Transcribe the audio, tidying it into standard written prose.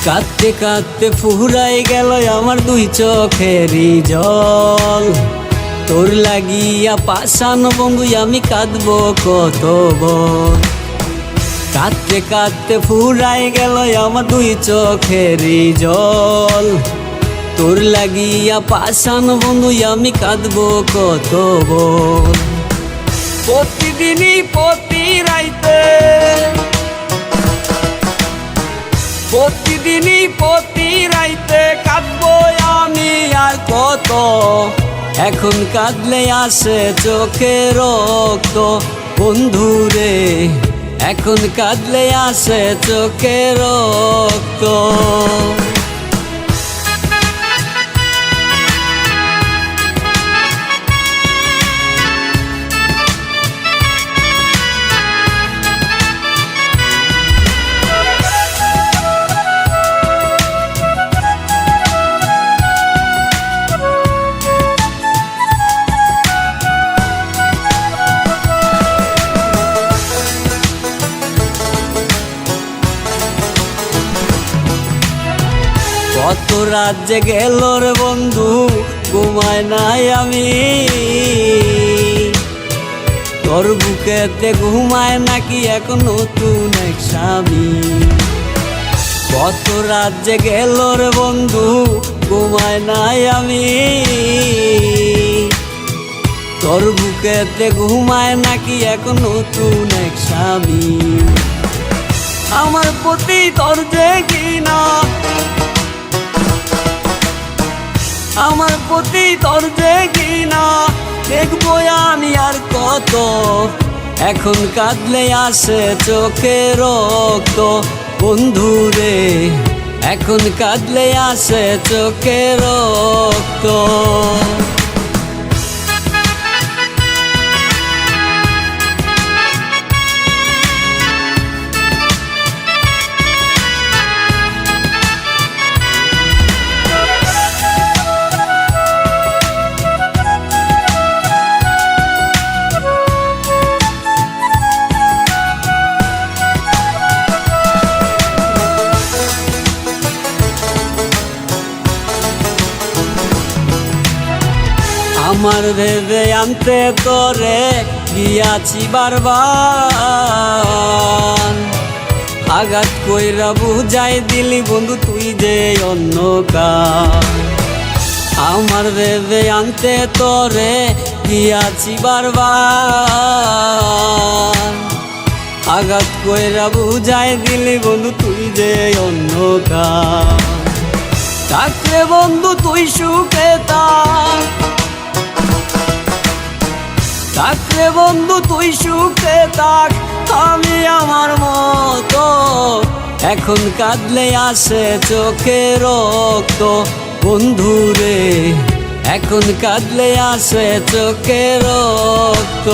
কাঁদতে কাঁদতে ফুরাই গেল আমার দুই চোখেরই জল। তোর লাগিয়া পাশান বন্ধু আমি কাঁদবো কত বল। কাঁদতে কাঁদতে ফুরাই গেল আমার দুই চোখেরই জল। তোর লাগিয়া পাশান বন্ধু আমি কাঁদবো কত বল। প্রতিদিনই প্রতি রাইতে, প্রতিদিনই প্রতি রাইতে কাঁদবো আমি আর কত। এখন কাঁদলে আসে চোখে রক্ত বন্ধুরে, এখন কাঁদলে আসে চোখে রক্ত। কত রাত যে গেল রে বন্ধু ঘুমায় নাই আমি, তোর বুকেতে ঘুমায় নাকি এখন নতুন এক স্বামী। কত রাত যে গেল রে বন্ধু ঘুমায় নাই আমি, তোর বুকেতে ঘুমায় নাকি এখন নতুন এক স্বামী। আমার প্রতি তোর যে ঘৃণা, আমার প্রতি তোর যে ঘৃণা দেখবো আমি আর কত। এখন কাঁদলে আসে চোখে রক্ত বন্ধুরে, এখন কাঁদলে আসে চোখে রক্ত। আমার ভেবে আনতে তোরে গিয়াছি বারবার, আঘাত কইরা বুঝাই দিলি বন্ধু তুই যে অন্য কার। আমার ভেবে আনতে তোরে গিয়াছি বারবার, আঘাত কইরা বুঝাই দিলি বন্ধু তুই যে অন্য কার। থাকলে বন্ধু তুই সুখে থাক, থাকলে বন্ধু তুই সুখে থাক আমি আমার মতো। এখন কাঁদলে আসে চোখে রক্ত বন্ধুরে, এখন কাঁদলে আসে চোখে রক্ত।